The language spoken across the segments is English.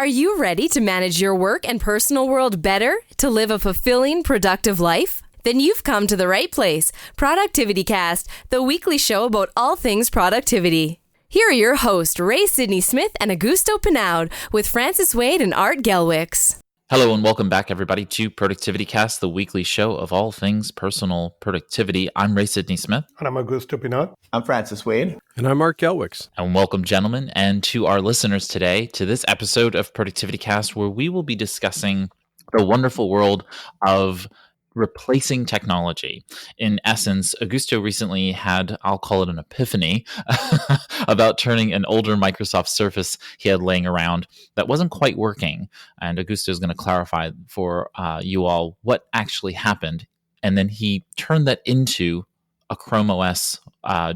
Are you ready to manage your work and personal world better to live a fulfilling, productive life? Then you've come to the right place. Productivity Cast, the weekly show about all things productivity. Here are your hosts, Ray Sidney-Smith and Augusto Pinaud, with Francis Wade and Art Gelwicks. Hello and welcome back, everybody, to Productivity Cast, the weekly show of all things personal productivity. I'm Ray Sidney-Smith. And I'm Augusto Pinaud. I'm Francis Wade. And I'm Art Gelwicks. And welcome, gentlemen, and to our listeners today to this episode of Productivity Cast, where we will be discussing the wonderful world of replacing technology. In essence, Augusto recently had, I'll call it an epiphany, about turning an older Microsoft Surface he had laying around that wasn't quite working. And Augusto is going to clarify for you all what actually happened. And then he turned that into a Chrome OS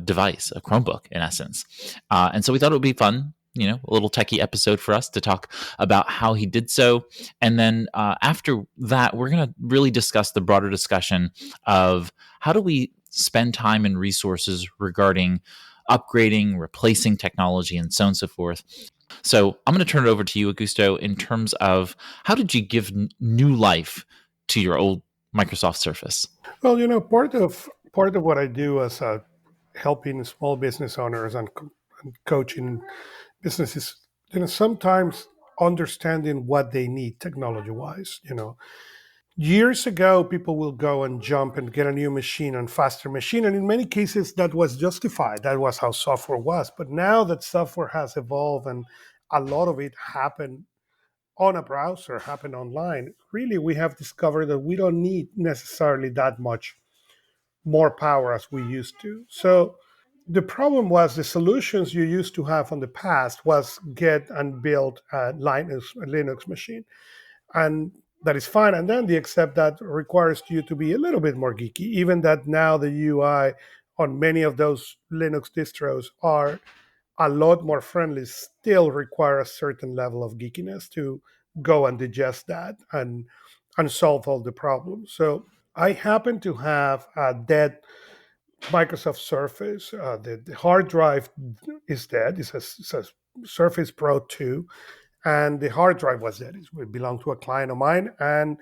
device, a Chromebook in essence. And so we thought it would be fun, a little techie episode for us to talk about how he did so. And then after that, we're going to really discuss the broader discussion of how do we spend time and resources regarding upgrading, replacing technology, and so on and so forth. So I'm going to turn it over to you, Augusto, in terms of how did you give new life to your old Microsoft Surface? Well, part of what I do as helping small business owners and coaching businesses, sometimes understanding what they need technology-wise. Years ago, people will go and jump and get a new machine and faster machine, and in many cases, that was justified. That was how software was. But now that software has evolved and a lot of it happened on a browser, happened online, really, we have discovered that we don't need necessarily that much more power as we used to. So the problem was the solutions you used to have in the past was get and build a Linux machine. And that is fine. And then except that requires you to be a little bit more geeky, even that now the UI on many of those Linux distros are a lot more friendly, still require a certain level of geekiness to go and digest that and solve all the problems. So I happen to have a dead Microsoft Surface. The hard drive is dead. It's a Surface Pro 2, and the hard drive was dead. It belonged to a client of mine, and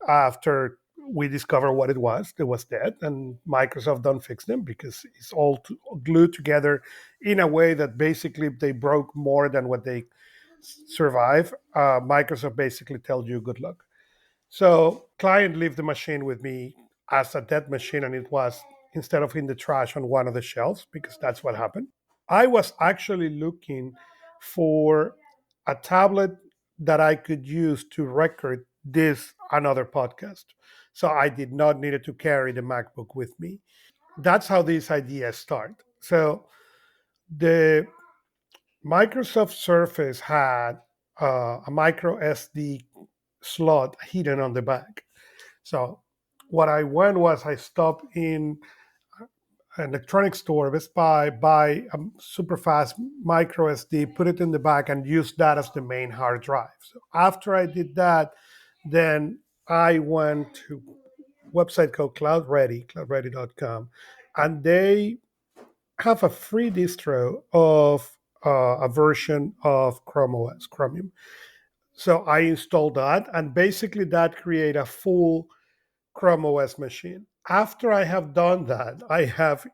after we discovered what it was dead, and Microsoft don't fix them because it's all glued together in a way that basically they broke more than what they survive. Microsoft basically tells you good luck. So client left the machine with me as a dead machine, and it was instead of in the trash on one of the shelves, because that's what happened. I was actually looking for a tablet that I could use to record this another podcast. So I did not need to carry the MacBook with me. That's how these ideas start. So the Microsoft Surface had a micro SD slot hidden on the back. So what I went was I stopped in an electronics store, Best Buy, buy a super fast micro SD, put it in the back, and use that as the main hard drive. So after I did that, then I went to a website called cloudready.com, and they have a free distro of a version of Chrome OS, Chromium. So I installed that, and basically that created a full Chrome OS machine. After I have done that, I have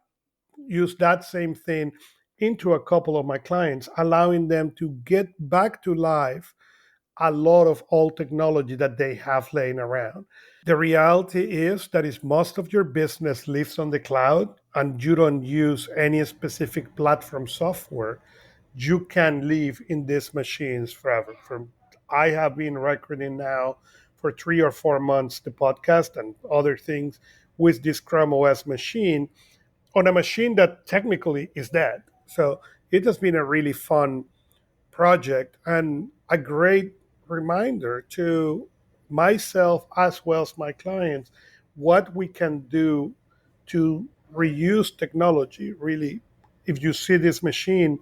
used that same thing into a couple of my clients, allowing them to get back to life a lot of old technology that they have laying around. The reality is that is most of your business lives on the cloud and you don't use any specific platform software. You can live in these machines forever. I have been recording now for 3 or 4 months the podcast and other things with this Chrome OS machine on a machine that technically is dead. So it has been a really fun project and a great reminder to myself as well as my clients what we can do to reuse technology. Really, if you see this machine,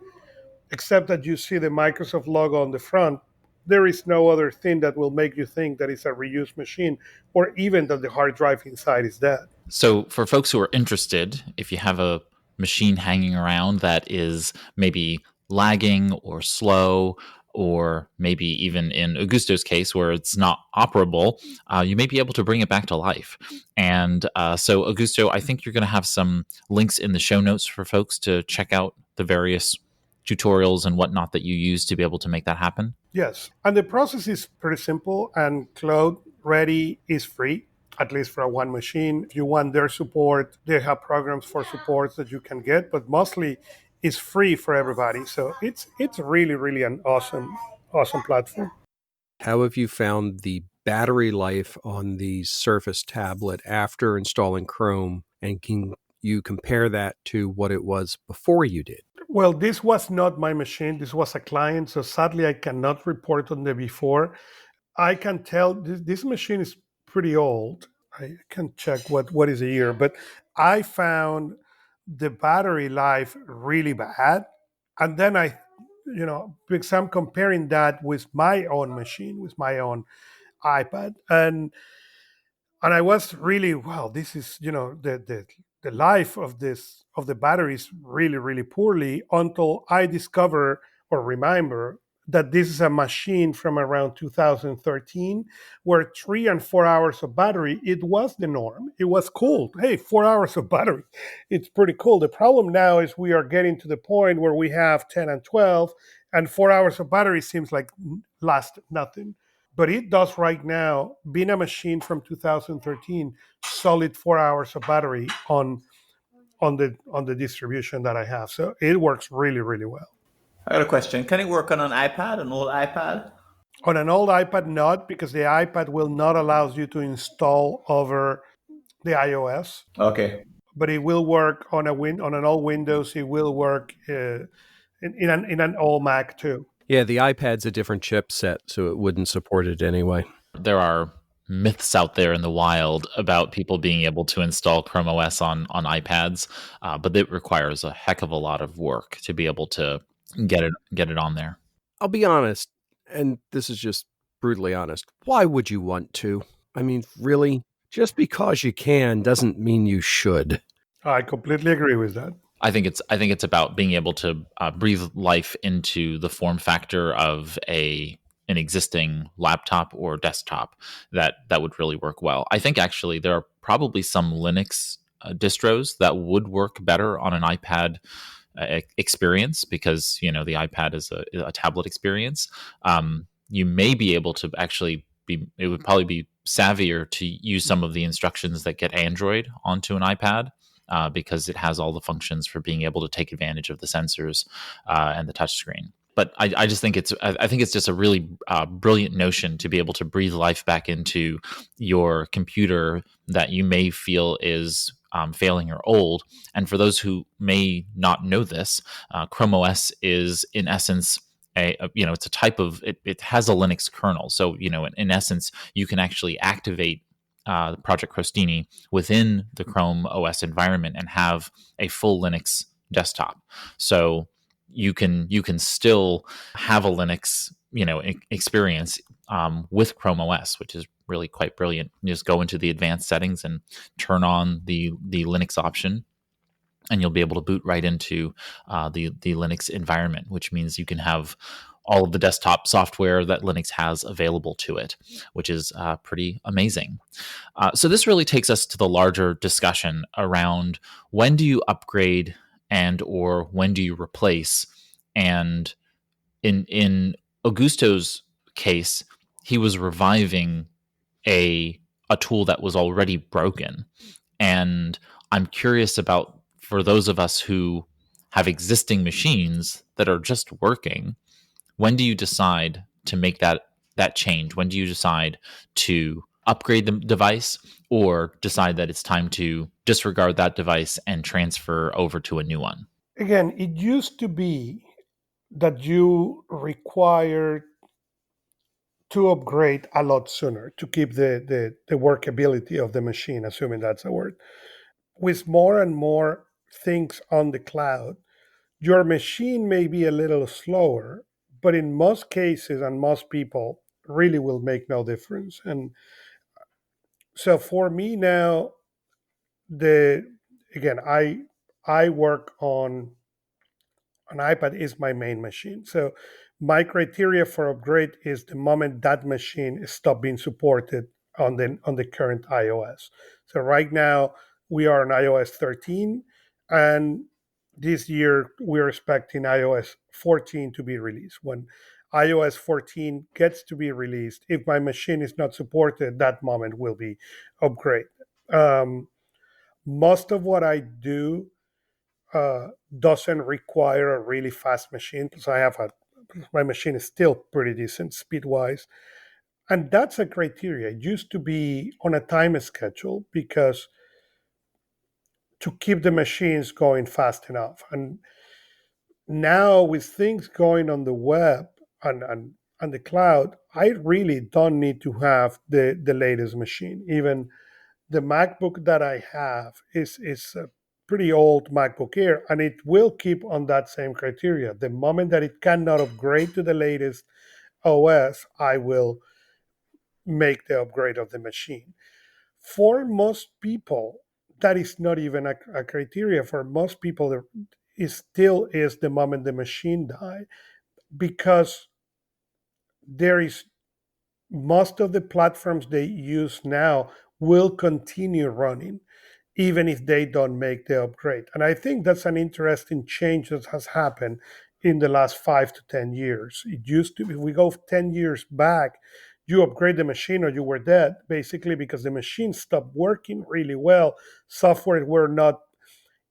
except that you see the Microsoft logo on the front, there is no other thing that will make you think that it's a reused machine or even that the hard drive inside is dead. So for folks who are interested, if you have a machine hanging around that is maybe lagging or slow or maybe even in Augusto's case where it's not operable, you may be able to bring it back to life. And so, Augusto, I think you're going to have some links in the show notes for folks to check out the various tutorials and whatnot that you use to be able to make that happen. Yes. And the process is pretty simple, and Cloud Ready is free, at least for one machine. If you want their support, they have programs for support that you can get, but mostly it's free for everybody. So it's really, really an awesome platform. How have you found the battery life on the Surface tablet after installing Chrome, and can you compare that to what it was before you did? Well, this was not my machine. This was a client. So sadly, I cannot report on the before. I can tell this machine is pretty old. I can check what is the year, but I found the battery life really bad. And then because I'm comparing that with my own machine, with my own iPad, and I was really, wow, this is, the life of the battery is really, really poorly, until I discover or remember that this is a machine from around 2013, where 3 and 4 hours of battery, it was the norm. It was cool. Hey, 4 hours of battery, it's pretty cool. The problem now is we are getting to the point where we have 10 and 12, and 4 hours of battery seems like last nothing. But it does right now, being a machine from 2013, solid 4 hours of battery on the distribution that I have. So it works really, really well. I got a question. Can it work on an iPad, an old iPad? On an old iPad, not, because the iPad will not allow you to install over the iOS. Okay. But it will work on on an old Windows. It will work in an old Mac too. Yeah, the iPad's a different chipset, so it wouldn't support it anyway. There are myths out there in the wild about people being able to install Chrome OS on iPads, but it requires a heck of a lot of work to be able to get it on there. I'll be honest, and this is just brutally honest. Why would you want to? I mean, really? Just because you can doesn't mean you should. I completely agree with that. I think it's about being able to breathe life into the form factor of an existing laptop or desktop that would really work well. I think actually there are probably some Linux distros that would work better on an iPad experience, because the iPad is a tablet experience. You may be able to actually it would probably be savvier to use some of the instructions that get Android onto an iPad. Because it has all the functions for being able to take advantage of the sensors and the touchscreen. But I just think I think it's just a really brilliant notion to be able to breathe life back into your computer that you may feel is failing or old. And for those who may not know this, Chrome OS is in essence it's a type of it has a Linux kernel. So in essence, you can actually activate Project Crostini within the Chrome OS environment and have a full Linux desktop. So you can still have a Linux experience with Chrome OS, which is really quite brilliant. You just go into the advanced settings and turn on the Linux option, and you'll be able to boot right into the Linux environment, which means you can have all of the desktop software that Linux has available to it, which is pretty amazing. So this really takes us to the larger discussion around when do you upgrade and or when do you replace. And in Augusto's case, he was reviving a tool that was already broken. And I'm curious about, for those of us who have existing machines that are just working, when do you decide to make that change? When do you decide to upgrade the device, or decide that it's time to disregard that device and transfer over to a new one? Again, it used to be that you required to upgrade a lot sooner to keep the workability of the machine, assuming that's a word. With more and more things on the cloud, your machine may be a little slower, but in most cases and most people really will make no difference. And so for me now, the again, I work on an iPad is my main machine. So My criteria for upgrade is the moment that machine stopped being supported on the current iOS. So right now we are on iOS 13, and this year we're expecting iOS 14 to be released. When iOS 14 gets to be released, if my machine is not supported, that moment will be upgrade. Um, Most of what I do doesn't require a really fast machine because my machine is still pretty decent speed wise, and that's a criteria. It used to be on a time schedule because to keep the machines going fast enough, and now with things going on the web and the cloud, I really don't need to have the latest machine. Even the MacBook that I have is a pretty old MacBook Air, and it will keep on that same criteria. The moment that it cannot upgrade to the latest OS, I will make the upgrade of the machine. For most people, that is not even a criteria. For most people, it still is the moment the machine die, because there is most of the platforms they use now will continue running even if they don't make the upgrade. And I think that's an interesting change that has happened in the last 5 to 10 years. It used to, if we go 10 years back, you upgrade the machine or you were dead, basically because the machine stopped working really well. Software were not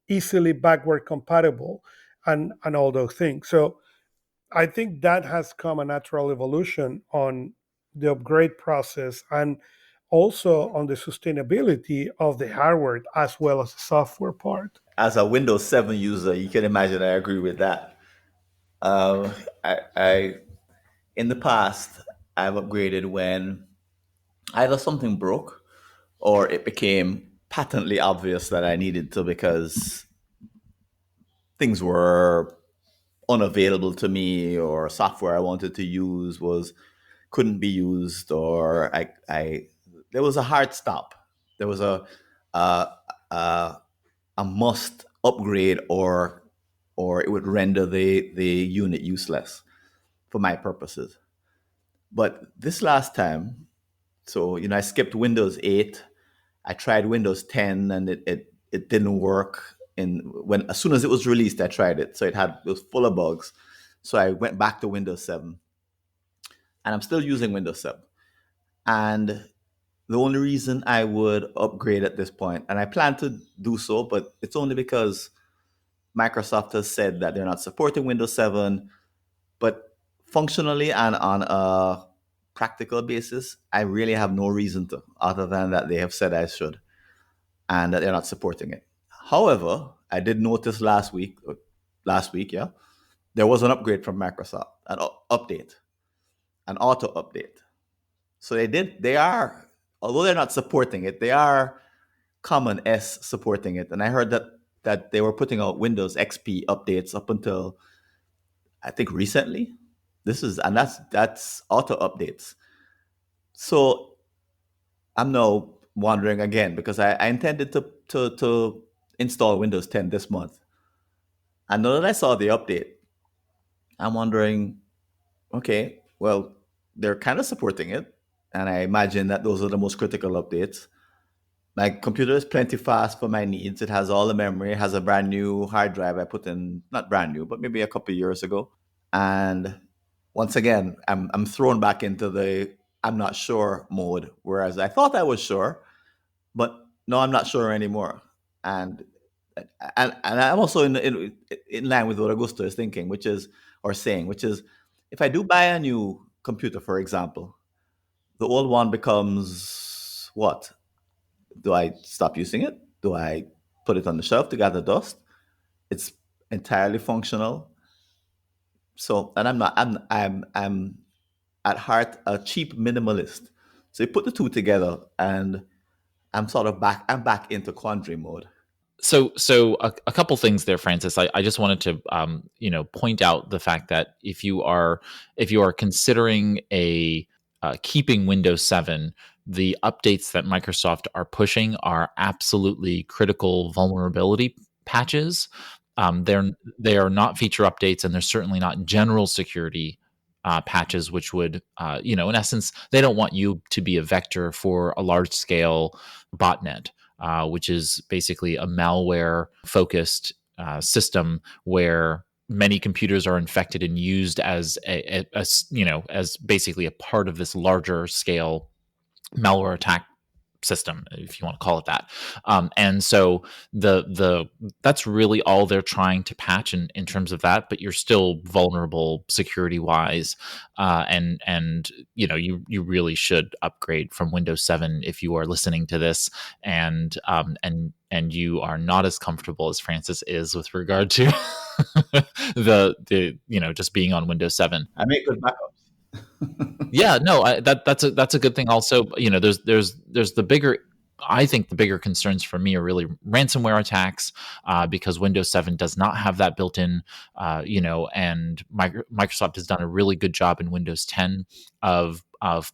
easily backward compatible and all those things. So I think that has come a natural evolution on the upgrade process and also on the sustainability of the hardware as well as the software part. As a Windows 7 user, you can imagine I agree with that. Um, I in the past I've upgraded when either something broke or it became patently obvious that I needed to because things were unavailable to me or software I wanted to use was couldn't be used or I there was a hard stop. There was a, a, a must upgrade or it would render the unit useless for my purposes. But this last time, so I skipped Windows 8. I tried Windows 10 and it didn't work. And when as soon as it was released, I tried it. So it was full of bugs. So I went back to Windows 7. And I'm still using Windows 7. And the only reason I would upgrade at this point, and I plan to do so, but it's only because Microsoft has said that they're not supporting Windows 7. But functionally and on a practical basis, I really have no reason to, other than that they have said I should and that they're not supporting it. However, I did notice last week, yeah, there was an upgrade from Microsoft, update, an auto update. So they are, although they're not supporting it, they are Common S supporting it. And I heard that they were putting out Windows XP updates up until I think recently. That's auto updates. So I'm now wondering again because I intended to install Windows 10 this month. And now that I saw the update, I'm wondering, okay, well, they're kind of supporting it. And I imagine that those are the most critical updates. My computer is plenty fast for my needs. It has all the memory. It has a brand new hard drive I put in, not brand new, but maybe a couple of years ago. And once again, I'm thrown back into the I'm not sure mode. Whereas I thought I was sure, but no, I'm not sure anymore. And and I'm also in line with what Augusto is thinking, which is or saying, which is if I do buy a new computer, for example, the old one becomes what? Do I stop using it? Do I put it on the shelf to gather dust? It's entirely functional. So, and I'm not. I'm at heart a cheap minimalist. So you put the two together, and I'm sort of back. I'm back into quandary mode. So a couple things there, Francis. I just wanted to point out the fact that if you are considering keeping Windows 7, the updates that Microsoft are pushing are absolutely critical vulnerability patches. They are not feature updates, and they're certainly not general security patches, which would, in essence, they don't want you to be a vector for a large scale botnet, which is basically a malware focused system where many computers are infected and used as as basically a part of this larger scale malware attack system, if you want to call it that. And so the that's really all they're trying to patch in terms of that. But you're still vulnerable security wise, and you really should upgrade from Windows 7 if you are listening to this, and you are not as comfortable as Francis is with regard to the just being on Windows 7. I make good backups. Yeah, no, that's a good thing. Also, there's the bigger. I think the bigger concerns for me are really ransomware attacks, because Windows 7 does not have that built in, and Microsoft has done a really good job in Windows 10 of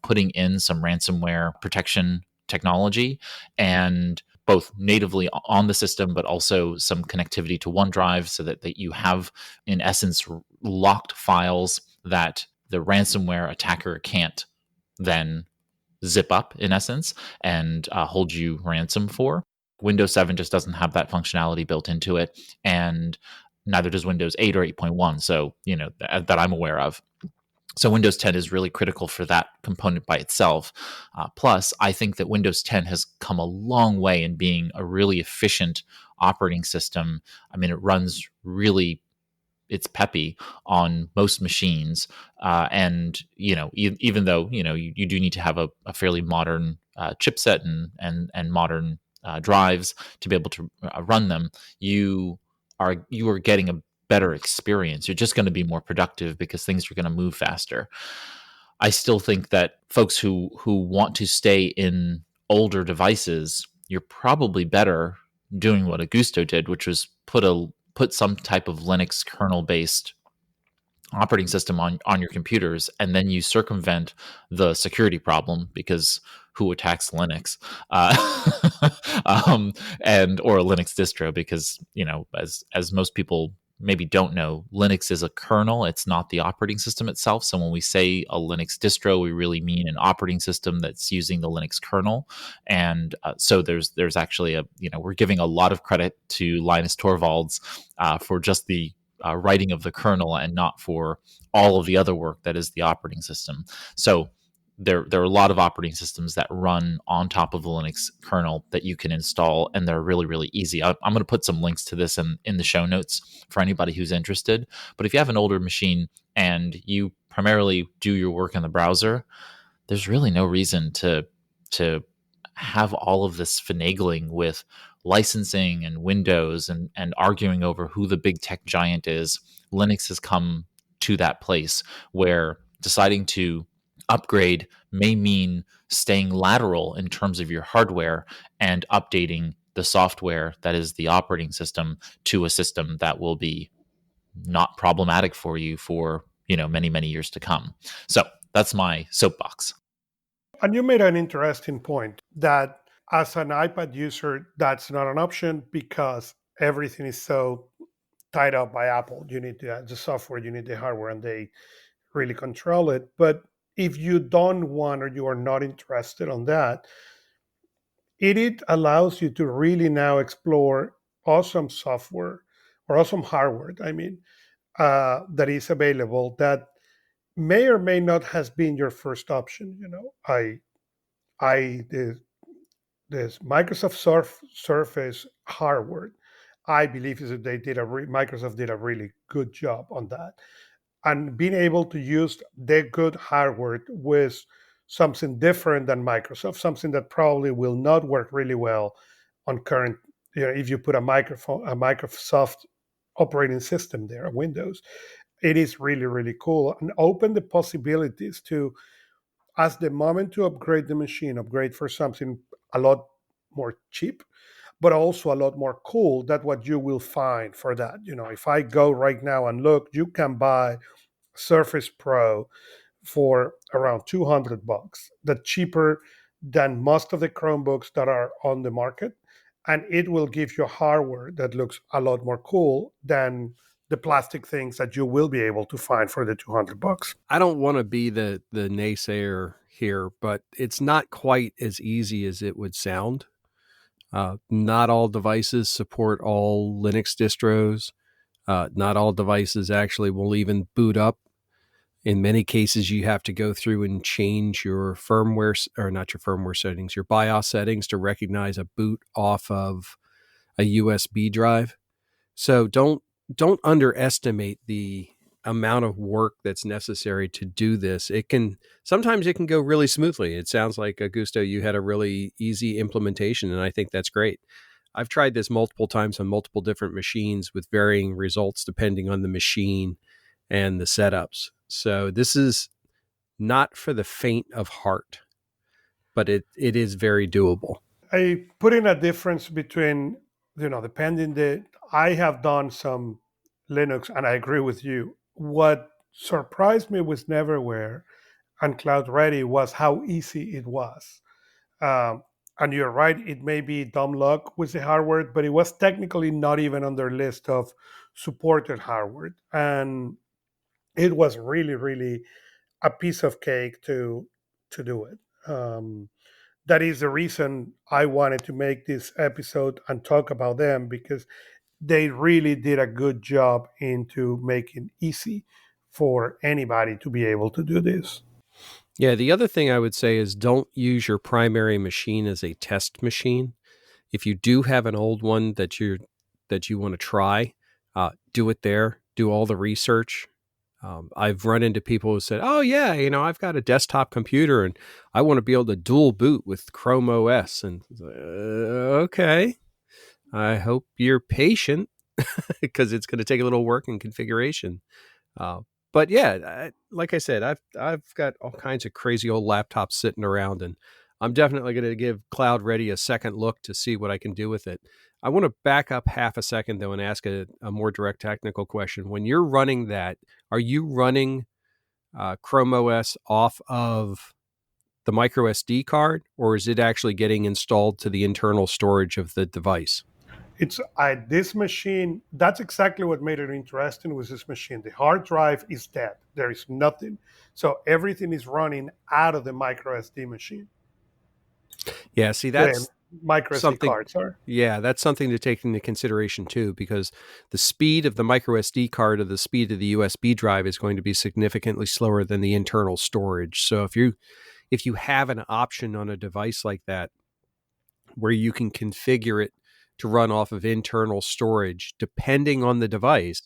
putting in some ransomware protection technology, and both natively on the system, but also some connectivity to OneDrive so that you have, in essence, locked files that the ransomware attacker can't then zip up, in essence, and hold you ransom for. Windows 7 just doesn't have that functionality built into it, and neither does Windows 8 or 8.1, so that I'm aware of. So Windows 10 is really critical for that component by itself. Plus, I think that Windows 10 has come a long way in being a really efficient operating system. I mean, it runs really, it's peppy on most machines, and even though you do need to have a fairly modern chipset and modern drives to be able to run them, you are getting a better experience. You're just going to be more productive because things are going to move faster. I still think that folks who want to stay in older devices, you're probably better doing what Augusto did, which was put some type of Linux kernel based operating system on your computers, and then you circumvent the security problem, because who attacks Linux, and or a Linux distro, because as most people maybe don't know, Linux is a kernel. It's not the operating system itself. So when we say a Linux distro, we really mean an operating system that's using the Linux kernel. And so there's actually we're giving a lot of credit to Linus Torvalds for just the writing of the kernel, and not for all of the other work that is the operating system. So there are a lot of operating systems that run on top of the Linux kernel that you can install, and they're really, really easy. I'm going to put some links to this in the show notes for anybody who's interested. But if you have an older machine and you primarily do your work in the browser, there's really no reason to have all of this finagling with licensing and Windows and arguing over who the big tech giant is. Linux has come to that place where deciding to upgrade may mean staying lateral in terms of your hardware and updating the software that is the operating system to a system that will be not problematic for you for many, many years to come. So that's my soapbox. And you made an interesting point that as an iPad user, that's not an option because everything is so tied up by Apple. You need the software, you need the hardware, and they really control it. But if you don't want, or you are not interested on that, it allows you to really now explore awesome software or awesome hardware, that is available that may or may not has been your first option. This Microsoft Surface hardware, I believe is that Microsoft did a really good job on that, and being able to use the good hardware with something different than Microsoft, something that probably will not work really well on current. If you put a Microsoft operating system there, Windows, it is really, really cool, and open the possibilities to, as the moment to upgrade the machine, upgrade for something a lot more cheap, but also a lot more cool. That's what you will find for that. If I go right now and look, you can buy Surface Pro for around $200. That's cheaper than most of the Chromebooks that are on the market. And it will give you hardware that looks a lot more cool than the plastic things that you will be able to find for the $200. I don't want to be the naysayer here, but it's not quite as easy as it would sound. Not all devices support all Linux distros. Not all devices actually will even boot up. In many cases, you have to go through and change your firmware, or not your firmware settings, your BIOS settings to recognize a boot off of a USB drive. So don't underestimate the amount of work that's necessary to do this. Sometimes it can go really smoothly. It sounds like, Augusto, you had a really easy implementation, and I think that's great. I've tried this multiple times on multiple different machines with varying results depending on the machine and the setups. So this is not for the faint of heart, but it is very doable. I put in a difference between, I have done some Linux, and I agree with you. What surprised me with Neverware and Cloud Ready was how easy it was. And you're right, it may be dumb luck with the hardware, but it was technically not even on their list of supported hardware. And it was really, really a piece of cake to do it. That is the reason I wanted to make this episode and talk about them, because they really did a good job into making easy for anybody to be able to do this. Yeah, the other thing I would say is don't use your primary machine as a test machine. If you do have an old one that you want to try, do it there. Do all the research. I've run into people who said, "Oh yeah, I've got a desktop computer and I want to be able to dual boot with Chrome OS." And okay, I hope you're patient because it's going to take a little work and configuration. But yeah, like I said, I've got all kinds of crazy old laptops sitting around, and I'm definitely going to give Cloud Ready a second look to see what I can do with it. I want to back up half a second, though, and ask a more direct technical question. When you're running that, are you running Chrome OS off of the micro SD card, or is it actually getting installed to the internal storage of the device? This machine, that's exactly what made it interesting with this machine. The hard drive is dead. There is nothing. So everything is running out of the micro SD machine. Yeah, see, that's micro SD card, sorry. Yeah, that's something to take into consideration too, because the speed of the micro SD card or the speed of the USB drive is going to be significantly slower than the internal storage. So if you have an option on a device like that where you can configure it to run off of internal storage, depending on the device,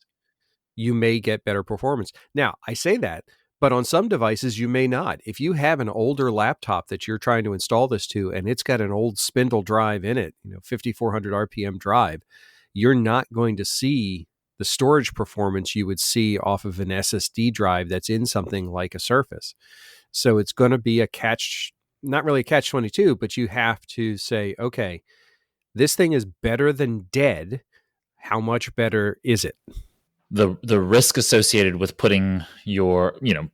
you may get better performance. Now, I say that, but on some devices, you may not. If you have an older laptop that you're trying to install this to, and it's got an old spindle drive in it, 5,400 RPM drive, you're not going to see the storage performance you would see off of an SSD drive that's in something like a Surface. So it's going to be not really a catch-22, but you have to say, okay, this thing is better than dead. How much better is it? The risk associated with putting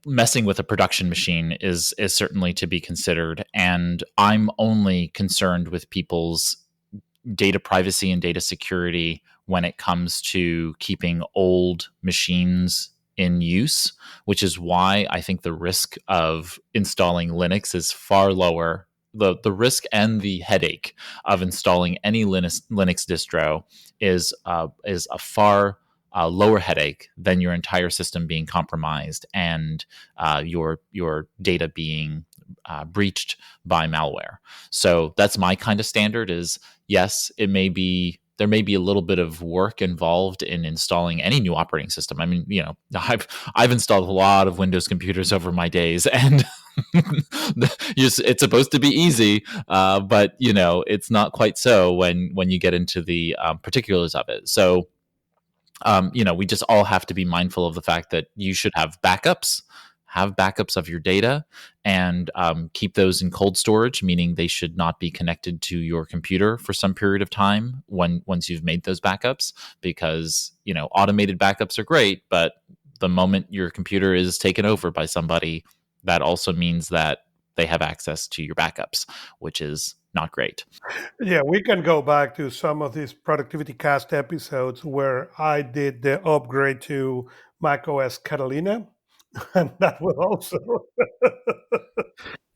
messing with a production machine is certainly to be considered. And I'm only concerned with people's data privacy and data security when it comes to keeping old machines in use, which is why I think the risk of installing Linux is far lower. The risk and the headache of installing any Linux distro is a far lower headache than your entire system being compromised and your data being breached by malware. So that's my kind of standard. Is yes, there may be a little bit of work involved in installing any new operating system. I mean, I've installed a lot of Windows computers over my days, and it's supposed to be easy, but it's not quite so when you get into the particulars of it. So, we just all have to be mindful of the fact that you should have backups of your data, and keep those in cold storage, meaning they should not be connected to your computer for some period of time once you've made those backups, because automated backups are great, but the moment your computer is taken over by somebody, that also means that they have access to your backups, which is not great. Yeah, we can go back to some of these productivity cast episodes where I did the upgrade to macOS Catalina, and that was also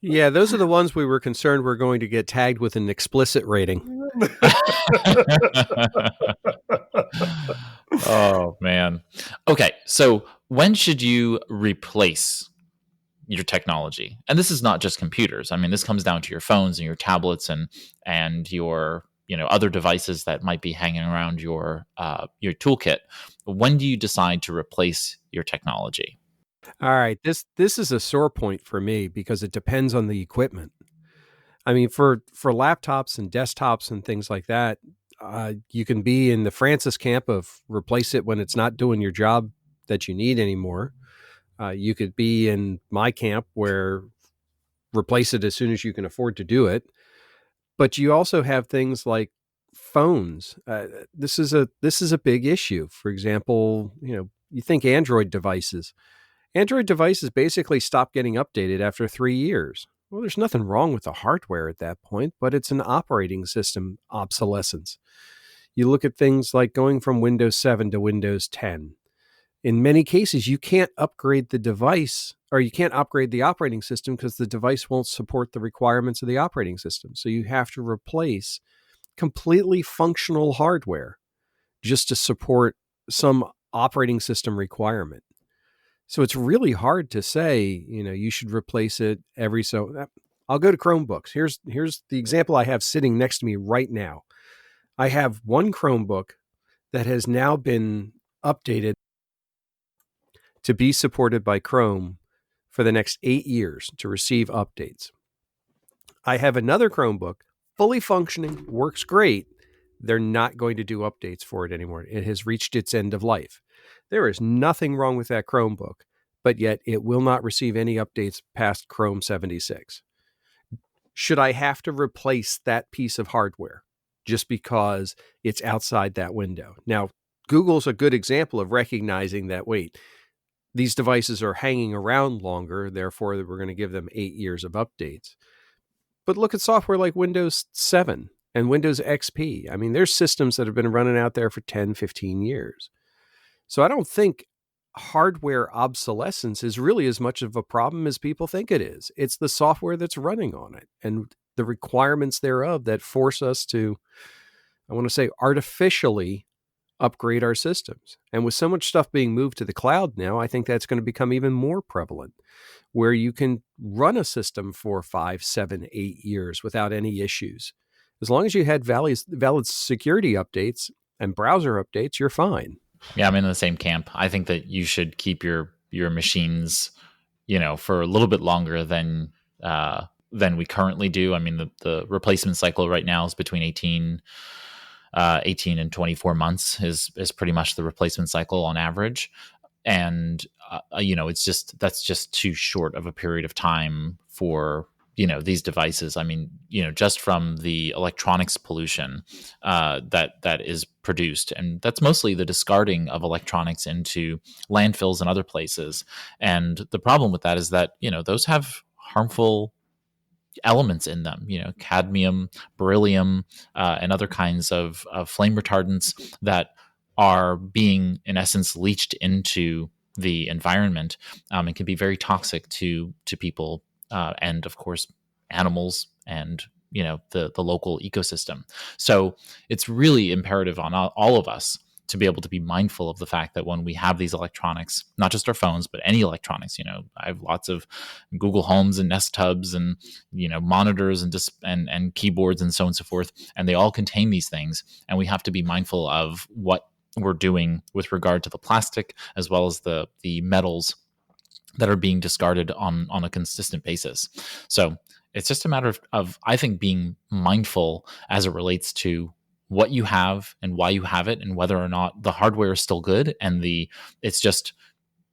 Yeah, those are the ones we were concerned were going to get tagged with an explicit rating. Oh, man. Okay, so when should you replace your technology? And this is not just computers. I mean, this comes down to your phones and your tablets and your other devices that might be hanging around your toolkit. When do you decide to replace your technology? All right, this is a sore point for me because it depends on the equipment. I mean, for laptops and desktops and things like that, you can be in the Francis camp of replace it when it's not doing your job that you need anymore. You could be in my camp where replace it as soon as you can afford to do it. But you also have things like phones. This is a big issue. For example, you think Android devices. Android devices basically stop getting updated after 3 years. Well, there's nothing wrong with the hardware at that point, but it's an operating system obsolescence. You look at things like going from Windows 7 to Windows 10. In many cases, you can't upgrade the device or you can't upgrade the operating system because the device won't support the requirements of the operating system. So you have to replace completely functional hardware just to support some operating system requirement. So it's really hard to say, you should replace it every so. I'll go to Chromebooks. Here's the example I have sitting next to me right now. I have one Chromebook that has now been updated to be supported by Chrome for the next 8 years to receive updates. I have another Chromebook, fully functioning, works great. They're not going to do updates for it anymore. It has reached its end of life. There is nothing wrong with that Chromebook, but yet it will not receive any updates past Chrome 76. Should I have to replace that piece of hardware just because it's outside that window? Now, Google's a good example of recognizing that, wait, these devices are hanging around longer, therefore we're going to give them 8 years of updates. But look at software like Windows 7 and Windows XP. I mean, there's systems that have been running out there for 10, 15 years. So I don't think hardware obsolescence is really as much of a problem as people think it is. It's the software that's running on it and the requirements thereof that force us to, I want to say, artificially upgrade our systems. And with so much stuff being moved to the cloud now, I think that's going to become even more prevalent, where you can run a system for 5, 7, 8 years without any issues. As long as you had valid security updates and browser updates, you're fine. Yeah, I'm in the same camp. I think that you should keep your machines, for a little bit longer than we currently do. I mean, the replacement cycle right now is between 18 and 24 months is pretty much the replacement cycle on average. And, that's just too short of a period of time for, these devices. I mean, just from the electronics pollution that is produced, and that's mostly the discarding of electronics into landfills and other places. And the problem with that is that, those have harmful elements in them, cadmium, beryllium, and other kinds of flame retardants that are being, in essence, leached into the environment and can be very toxic to people and, of course, animals and the local ecosystem. So it's really imperative on all of us to be able to be mindful of the fact that when we have these electronics, not just our phones, but any electronics, I have lots of Google Homes and Nest Hubs and, monitors and keyboards and so on and so forth. And they all contain these things. And we have to be mindful of what we're doing with regard to the plastic, as well as the metals that are being discarded on a consistent basis. So it's just a matter of, I think, being mindful as it relates to what you have and why you have it, and whether or not the hardware is still good, and it's just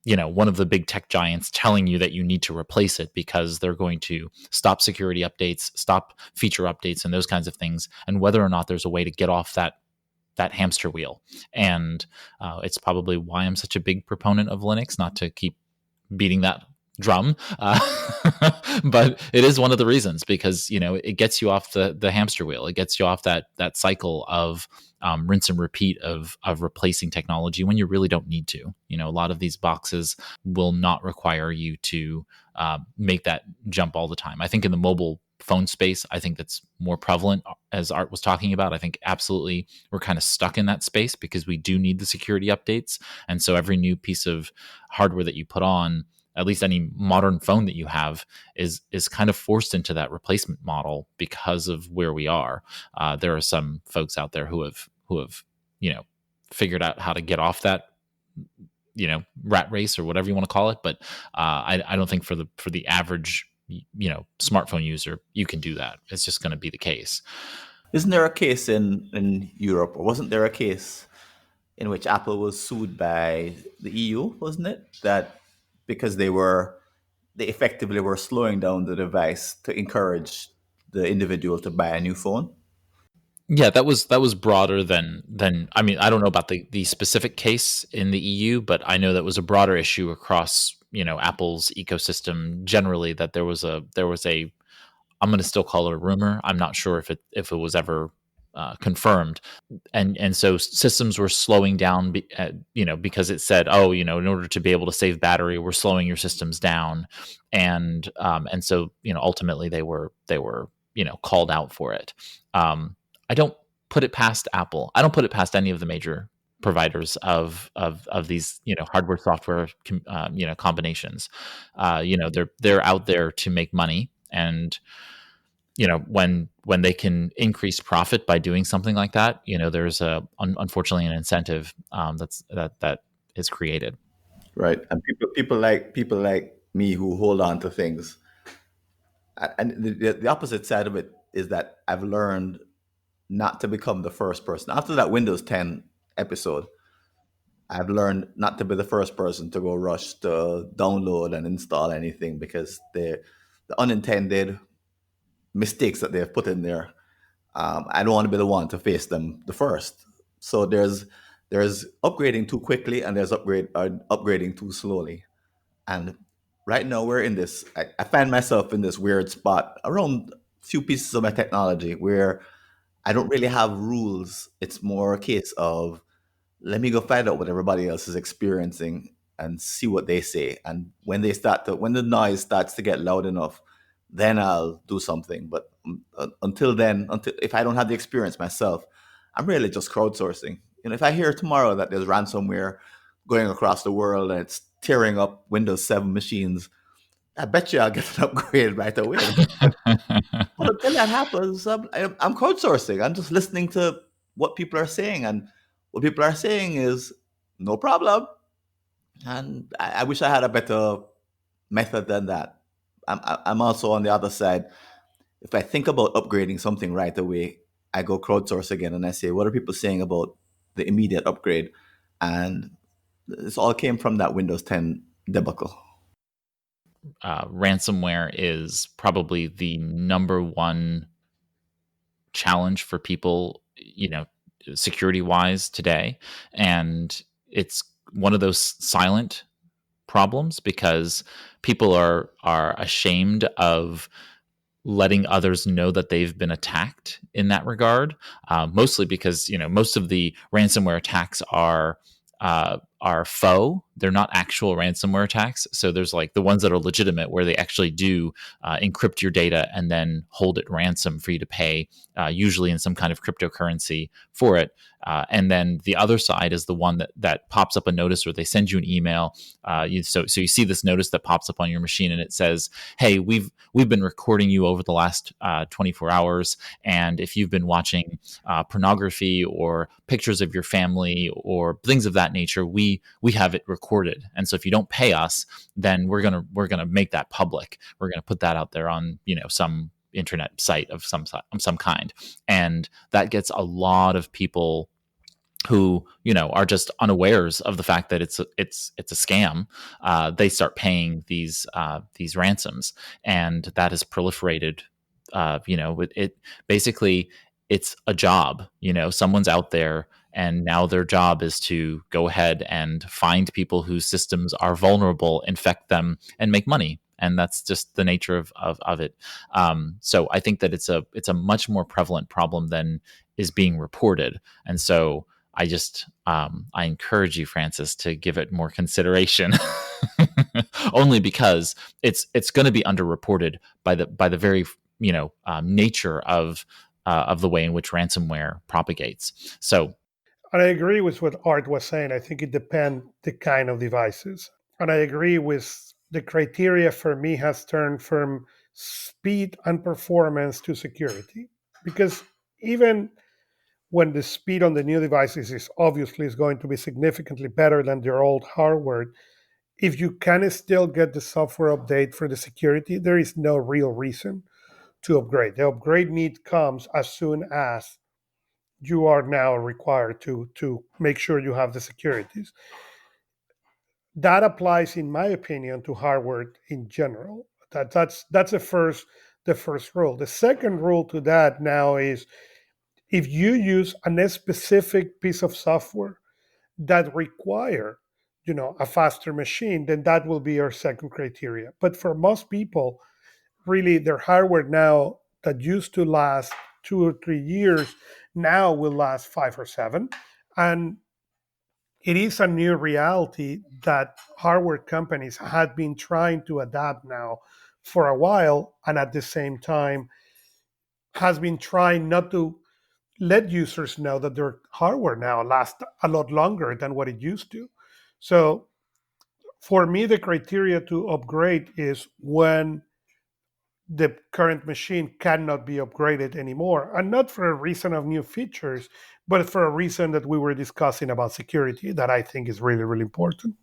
one of the big tech giants telling you that you need to replace it because they're going to stop security updates, stop feature updates, and those kinds of things, and whether or not there's a way to get off that hamster wheel. And it's probably why I'm such a big proponent of Linux, not to keep beating that drum, but it is one of the reasons, because it gets you off the hamster wheel. It gets you off that cycle of rinse and repeat of replacing technology when you really don't need to. A lot of these boxes will not require you to make that jump all the time. I think in the mobile phone space, I think that's more prevalent, as Art was talking about. I think absolutely we're kind of stuck in that space because we do need the security updates. And so every new piece of hardware that you put on, at least any modern phone that you have, is kind of forced into that replacement model because of where we are. There are some folks out there who have figured out how to get off that rat race, or whatever you want to call it. But I don't think for the average smartphone user, you can do that. It's just going to be the case. Isn't there a case in Europe, or wasn't there a case in which Apple was sued by the EU, wasn't it? That because they effectively were slowing down the device to encourage the individual to buy a new phone. Yeah, that was broader than I mean, I don't know about the specific case in the EU, but I know that was a broader issue across Apple's ecosystem generally, that there was a I'm going to still call it a rumor. I'm not sure if it was ever confirmed, and so systems were slowing down because it said, oh, in order to be able to save battery, we're slowing your systems down, and so ultimately they were called out for it. I don't put it past Apple. I don't put it past any of the major providers of these hardware software combinations. They're out there to make money, and when they can increase profit by doing something like that, there's unfortunately an incentive that is created. Right, and people like me who hold on to things, and the opposite side of it is that I've learned not to become the first person. After that Windows 10 episode, I've learned not to be the first person to go rush to download and install anything, because the unintended mistakes that they've put in there, I don't want to be the one to face them the first. So there's upgrading too quickly, and there's upgrading too slowly. And right now we're in this. I find myself in this weird spot around a few pieces of my technology where I don't really have rules. It's more a case of, let me go find out what everybody else is experiencing and see what they say. And when the noise starts to get loud enough, then I'll do something. But until if I don't have the experience myself, I'm really just crowdsourcing. If I hear tomorrow that there's ransomware going across the world and it's tearing up Windows 7 machines, I bet you I'll get an upgrade right away. But until that happens, I'm crowdsourcing. I'm just listening to what people are saying, and what people are saying is no problem. And I wish I had a better method than that. I'm also on the other side. If I think about upgrading something right away, I go crowdsource again, and I say, what are people saying about the immediate upgrade? And this all came from that Windows 10 debacle. Ransomware is probably the number one challenge for people, security wise today. And it's one of those silent problems, because people are ashamed of letting others know that they've been attacked in that regard. Mostly because, most of the ransomware attacks are faux. They're not actual ransomware attacks. So there's like the ones that are legitimate, where they actually do encrypt your data and then hold it ransom for you to pay, usually in some kind of cryptocurrency for it. And then the other side is the one that pops up a notice, or they send you an email. So you see this notice that pops up on your machine, and it says, "Hey, we've been recording you over the last 24 hours, and if you've been watching pornography or pictures of your family or things of that nature, we have it recorded. And so if you don't pay us, then we're gonna make that public. We're gonna put that out there on some internet site of some kind." And that gets a lot of people who are just unawares of the fact that it's a scam. They start paying these ransoms, and that has proliferated. It basically, it's a job. Someone's out there, And now their job is to go ahead and find people whose systems are vulnerable, infect them, and make money. And that's just the nature of it. So I think that it's a much more prevalent problem than is being reported. And so I encourage you, Francis, to give it more consideration, only because it's going to be underreported by the very nature of the way in which ransomware propagates. So, And I agree with what Art was saying. I think it depends the kind of devices. And I agree with the criteria for me has turned from speed and performance to security. Because even when the speed on the new devices is obviously is going to be significantly better than their old hardware, if you can still get the software update for the security, there is no real reason to upgrade. The upgrade need comes as soon as you are now required to make sure you have the securities. That applies, in my opinion, to hardware in general. That's the first rule. The second rule to that now is if you use a specific piece of software that require a faster machine, then that will be your second criteria. But for most people, really their hardware now that used to last 2 or 3 years now will last 5 or 7. And it is a new reality that hardware companies had been trying to adapt now for a while, and at the same time has been trying not to let users know that their hardware now lasts a lot longer than what it used to. So for me, the criteria to upgrade is when the current machine cannot be upgraded anymore, and not for a reason of new features, but for a reason that we were discussing about security that I think is really, really important.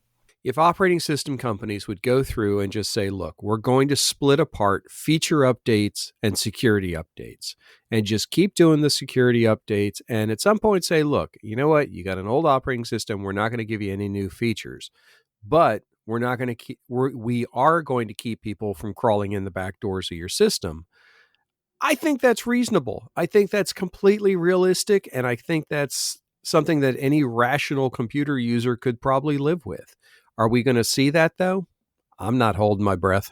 If operating system companies would go through and just say, look, we're going to split apart feature updates and security updates and just keep doing the security updates. And at some point say, look, you know what? You got an old operating system. We're not going to give you any new features, but we're not going to keep, we are going to keep people from crawling in the back doors of your system. I think that's reasonable. I think that's completely realistic. And I think that's something that any rational computer user could probably live with. Are we going to see that, though? I'm not holding my breath.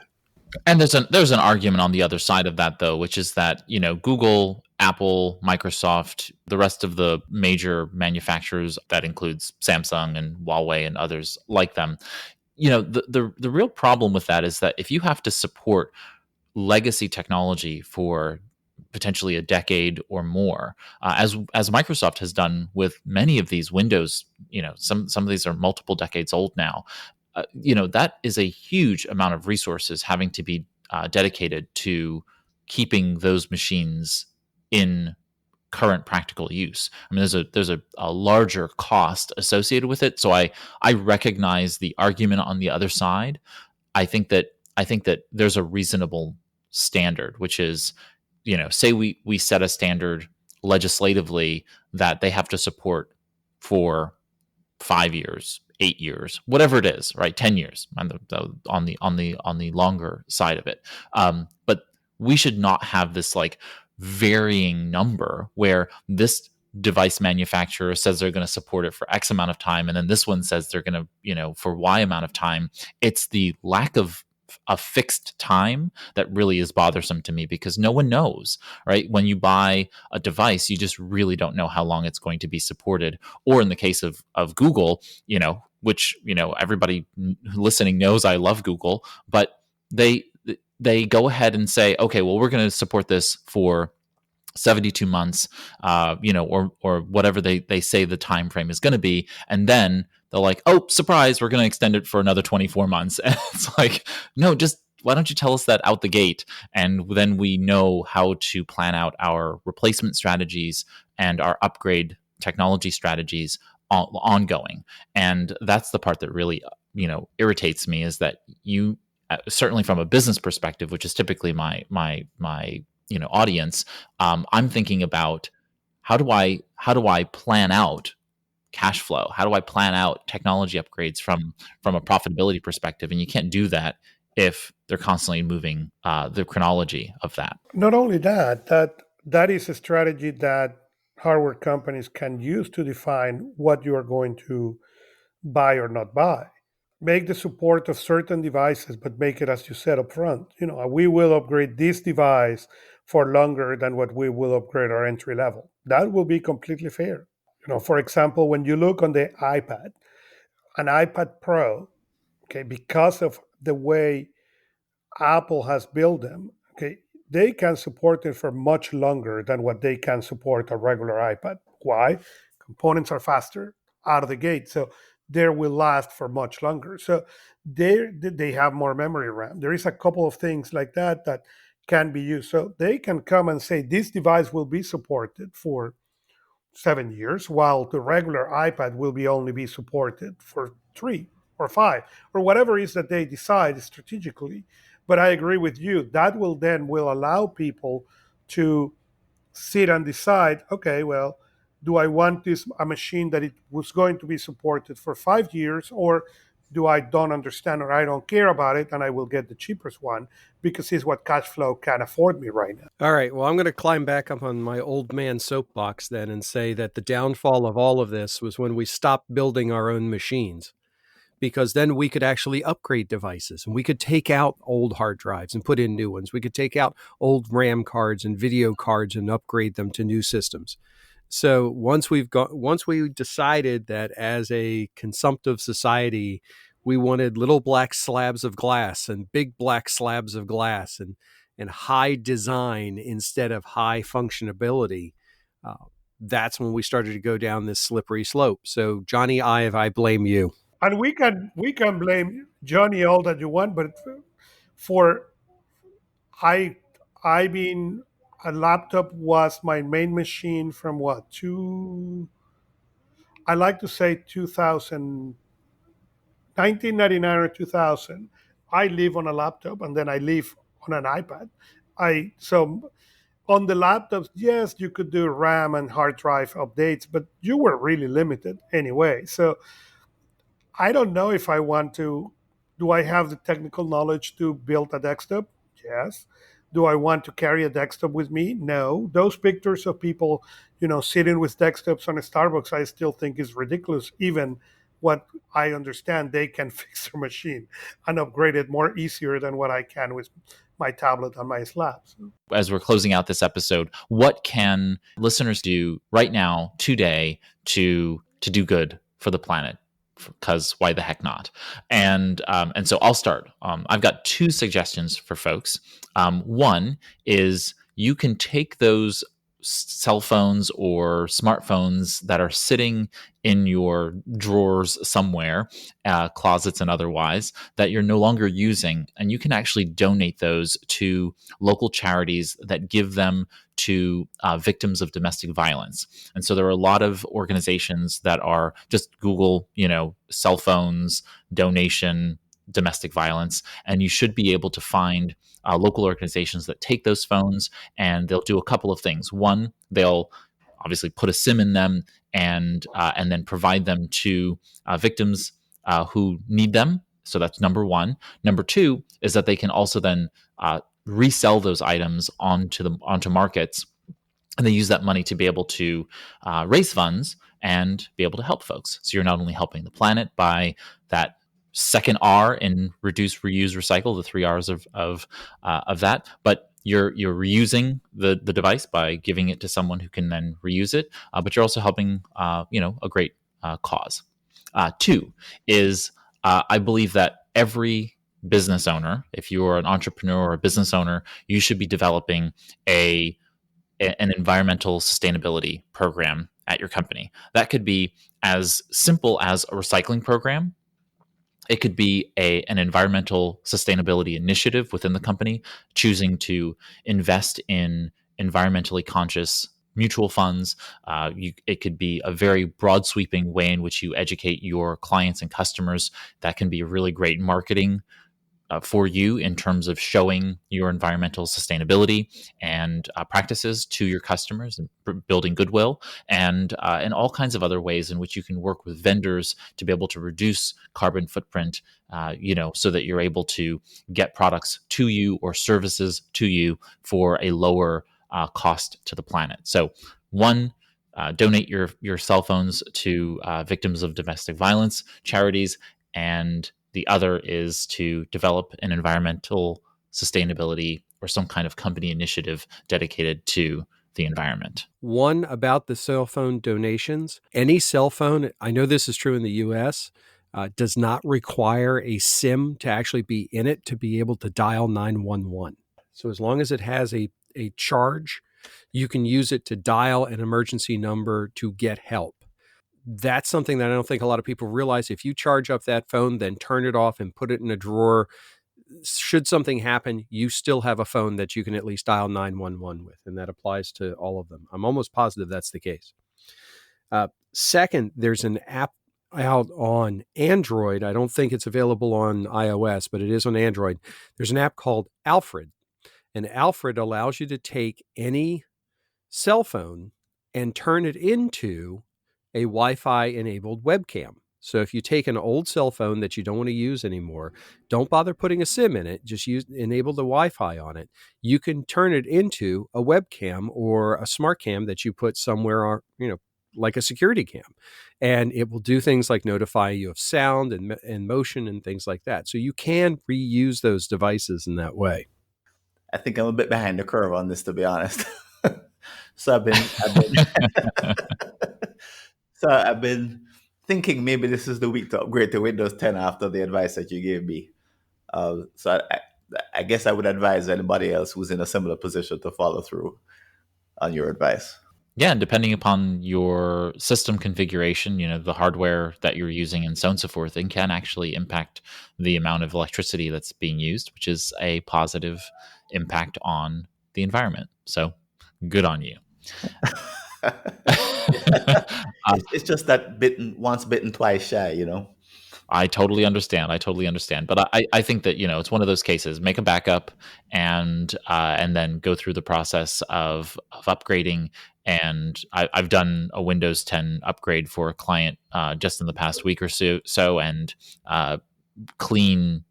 and there's an argument on the other side of that, though, which is that Google, Apple, Microsoft, the rest of the major manufacturers, that includes Samsung and Huawei and others like them. The real problem with that is that if you have to support legacy technology for potentially a decade or more, as Microsoft has done with many of these Windows, some of these are multiple decades old now. That is a huge amount of resources having to be dedicated to keeping those machines in current practical use. I mean, there's a larger cost associated with it. So I recognize the argument on the other side. I think that there's a reasonable standard, which is, say we set a standard legislatively that they have to support for 5 years, 8 years, whatever it is, right? 10 years on the longer side of it. But we should not have this like varying number where this device manufacturer says they're going to support it for X amount of time, and then this one says they're going to, for Y amount of time. It's the lack of a fixed time that really is bothersome to me, because no one knows, right? When you buy a device, you just really don't know how long it's going to be supported. Or in the case of Google, which, everybody listening knows I love Google, but they go ahead and say, okay, well, we're going to support this for 72 months, or whatever they say the time frame is going to be, and then they're like, oh, surprise, we're going to extend it for another 24 months. And it's like, no, just why don't you tell us that out the gate, and then we know how to plan out our replacement strategies and our upgrade technology strategies ongoing. And that's the part that really irritates me, is that you certainly from a business perspective, which is typically my audience, I'm thinking about how do I plan out cash flow? How do I plan out technology upgrades from a profitability perspective? And you can't do that if they're constantly moving the chronology of that. Not only that is a strategy that hardware companies can use to define what you are going to buy or not buy. Make the support of certain devices, but make it, as you said up front, we will upgrade this device for longer than what we will upgrade our entry level. That will be completely fair. For example, when you look on the iPad, an iPad Pro, okay, because of the way Apple has built them, okay, they can support it for much longer than what they can support a regular iPad. Why? Components are faster out of the gate, so they will last for much longer. So they have more memory RAM. There is a couple of things like that can be used. So they can come and say this device will be supported for 7 years, while the regular iPad will be only be supported for 3 or 5 or whatever it is that they decide strategically. But I agree with you. That will allow people to sit and decide, okay, well, do I want this a machine that it was going to be supported for 5 years, or do I don't understand or I don't care about it and I will get the cheapest one because it's what cash flow can afford me right now. All right. Well, I'm going to climb back up on my old man soapbox then and say that the downfall of all of this was when we stopped building our own machines, because then we could actually upgrade devices and we could take out old hard drives and put in new ones. We could take out old RAM cards and video cards and upgrade them to new systems. So once we decided that as a consumptive society, we wanted little black slabs of glass and big black slabs of glass and high design instead of high functionability, that's when we started to go down this slippery slope. So Johnny Ive, I blame you. And we can blame Johnny all that you want, but for I mean, a laptop was my main machine from I like to say 1999 or 2000. I live on a laptop and then I live on an iPad. So on the laptops, yes, you could do RAM and hard drive updates, but you were really limited anyway. So I don't know if I want to. Do I have the technical knowledge to build a desktop? Yes. Do I want to carry a desktop with me? No. Those pictures of people, sitting with desktops on a Starbucks, I still think is ridiculous. Even what I understand, they can fix their machine and upgrade it more easier than what I can with my tablet on my slab. So. As we're closing out this episode, what can listeners do right now, today, to do good for the planet? Because why the heck not? And so I'll start. I've got 2 suggestions for folks. One is you can take those cell phones or smartphones that are sitting in your drawers somewhere, closets and otherwise, that you're no longer using, and you can actually donate those to local charities that give them to victims of domestic violence. And so there are a lot of organizations that are just Google, cell phones, donation, domestic violence, and you should be able to find local organizations that take those phones, and they'll do a couple of things. One, they'll obviously put a SIM in them and then provide them to victims who need them. So that's number one. Number two is that they can also then resell those items onto markets, and they use that money to be able to raise funds and be able to help folks. So you're not only helping the planet by that second R in reduce, reuse, recycle, the 3 R's of that, but you're reusing the device by giving it to someone who can then reuse it, but you're also helping a great cause. 2 is I believe that every business owner, if you're an entrepreneur or a business owner, you should be developing an environmental sustainability program at your company. That could be as simple as a recycling program. It could be an environmental sustainability initiative within the company, choosing to invest in environmentally conscious mutual funds. It could be a very broad sweeping way in which you educate your clients and customers. That can be a really great marketing for you in terms of showing your environmental sustainability and practices to your customers and building goodwill, and all kinds of other ways in which you can work with vendors to be able to reduce carbon footprint, so that you're able to get products to you or services to you for a lower cost to the planet. So one donate your cell phones to victims of domestic violence charities, and the other is to develop an environmental sustainability or some kind of company initiative dedicated to the environment. One about the cell phone donations. Any cell phone, I know this is true in the US, does not require a SIM to actually be in it to be able to dial 911. So as long as it has a charge, you can use it to dial an emergency number to get help. That's something that I don't think a lot of people realize. If you charge up that phone, then turn it off and put it in a drawer, should something happen, you still have a phone that you can at least dial 911 with, and that applies to all of them. I'm almost positive that's the case. Second, there's an app out on Android. I don't think it's available on iOS, but it is on Android. There's an app called Alfred, and Alfred allows you to take any cell phone and turn it into a Wi-Fi enabled webcam. So if you take an old cell phone that you don't want to use anymore, don't bother putting a SIM in it, just enable the Wi-Fi on it. You can turn it into a webcam or a smart cam that you put somewhere, like a security cam. And it will do things like notify you of sound and motion and things like that. So you can reuse those devices in that way. I think I'm a bit behind the curve on this, to be honest. So I've been thinking maybe this is the week to upgrade to Windows 10 after the advice that you gave me. So I guess I would advise anybody else who's in a similar position to follow through on your advice. Yeah, and depending upon your system configuration, the hardware that you're using and so on and so forth, it can actually impact the amount of electricity that's being used, which is a positive impact on the environment. So good on you. It's just that once bitten, twice shy, I totally understand. But I think that, it's one of those cases. Make a backup and then go through the process of upgrading. And I've done a Windows 10 upgrade for a client just in the past week or so, and clean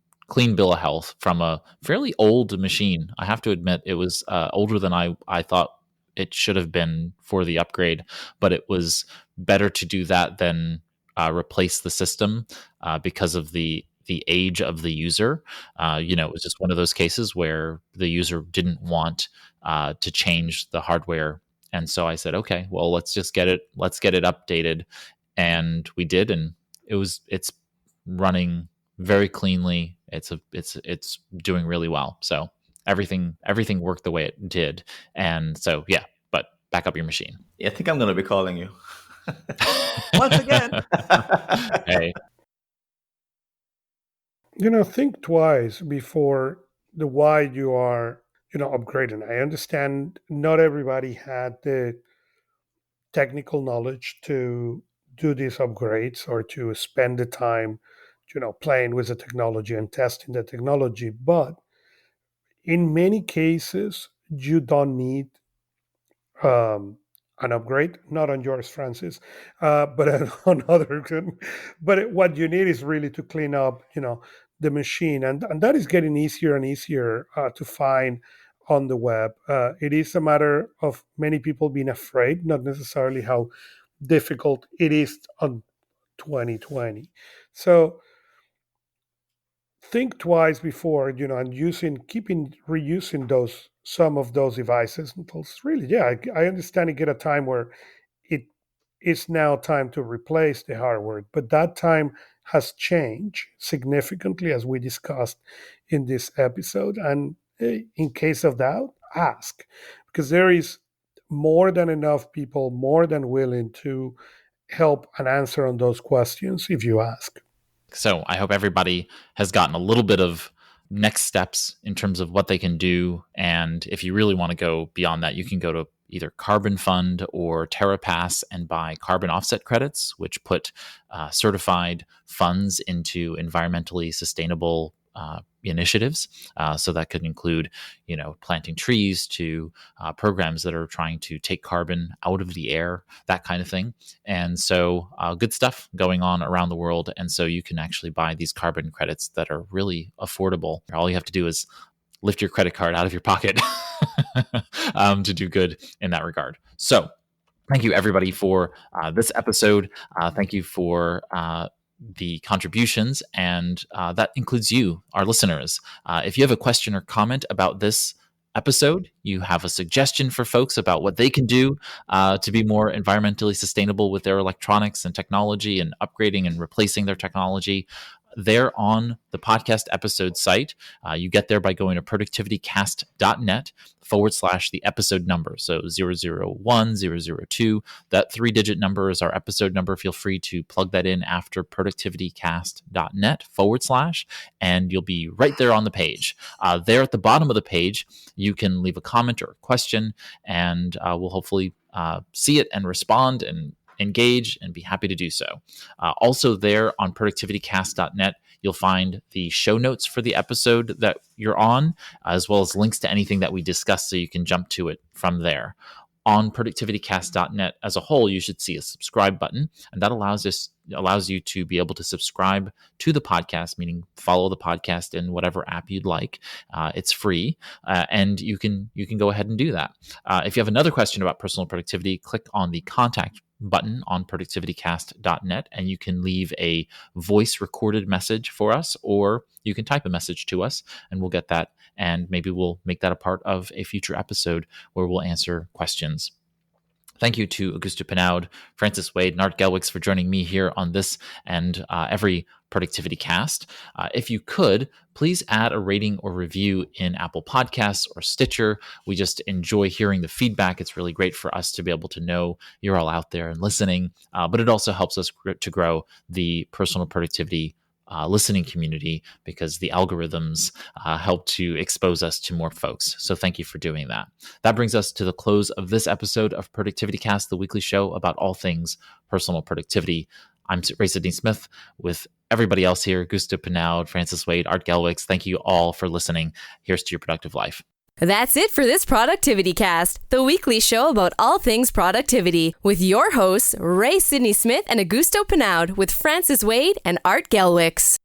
bill of health from a fairly old machine. I have to admit, it was older than I thought it should have been for the upgrade, but it was better to do that than replace the system because of the age of the user. It was just one of those cases where the user didn't want to change the hardware, and so I said, okay, well, let's get it updated, and we did, and it's running very cleanly. It's doing really well. So everything worked the way it did, and so yeah. But back up your machine. Yeah, I think I'm going to be calling you. Once again. Hey. Think twice before the why you are, upgrading. I understand not everybody had the technical knowledge to do these upgrades or to spend the time, playing with the technology and testing the technology. But in many cases, you don't need an upgrade, not on yours, Francis, but on other. But what you need is really to clean up, the machine, and that is getting easier and easier to find on the web. It is a matter of many people being afraid, not necessarily how difficult it is on 2020. So think twice before, and reusing some of those devices until it's really, I understand you get a time where it is now time to replace the hardware, but that time has changed significantly, as we discussed in this episode. And in case of doubt, ask, because there is more than enough people, more than willing to help and answer on those questions if you ask. So I hope everybody has gotten a little bit of next steps in terms of what they can do. And if you really want to go beyond that, you can go to either Carbon Fund or TerraPass and buy carbon offset credits, which put certified funds into environmentally sustainable initiatives. So that could include, planting trees to programs that are trying to take carbon out of the air, that kind of thing. And so good stuff going on around the world. And so you can actually buy these carbon credits that are really affordable. All you have to do is lift your credit card out of your pocket to do good in that regard. So Thank you, everybody, for this episode. Thank you for the contributions, and that includes you, our listeners. If you have a question or comment about this episode, you have a suggestion for folks about what they can do to be more environmentally sustainable with their electronics and technology and upgrading and replacing their technology, they're on the podcast episode site. You get there by going to productivitycast.net/the episode number. So 001, 002. That 3-digit number is our episode number. Feel free to plug that in after productivitycast.net/, and you'll be right there on the page. There at the bottom of the page, you can leave a comment or a question, and we'll hopefully see it and respond and engage and be happy to do so. Also there on productivitycast.net, you'll find the show notes for the episode that you're on, as well as links to anything that we discussed so you can jump to it from there. On productivitycast.net as a whole, you should see a subscribe button, and that allows you to be able to subscribe to the podcast, meaning follow the podcast in whatever app you'd like. It's free, and you can go ahead and do that. If you have another question about personal productivity, click on the contact button on productivitycast.net, and you can leave a voice recorded message for us, or you can type a message to us and we'll get that, and maybe we'll make that a part of a future episode where we'll answer questions. Thank you to Augusto Pinaud, Francis Wade, and Art Gelwicks for joining me here on this and every Productivity Cast. If you could, please add a rating or review in Apple Podcasts or Stitcher. We just enjoy hearing the feedback. It's really great for us to be able to know you're all out there and listening, but it also helps us to grow the personal productivity listening community, because the algorithms help to expose us to more folks. So thank you for doing that. That brings us to the close of this episode of Productivity Cast, the weekly show about all things personal productivity. I'm Ray Sidney-Smith with everybody else here, Augusto Pinaud, Francis Wade, Art Gelwicks. Thank you all for listening. Here's to your productive life. That's it for this Productivity Cast, the weekly show about all things productivity, with your hosts, Ray Sidney-Smith and Augusto Pinaud, with Francis Wade and Art Gelwicks.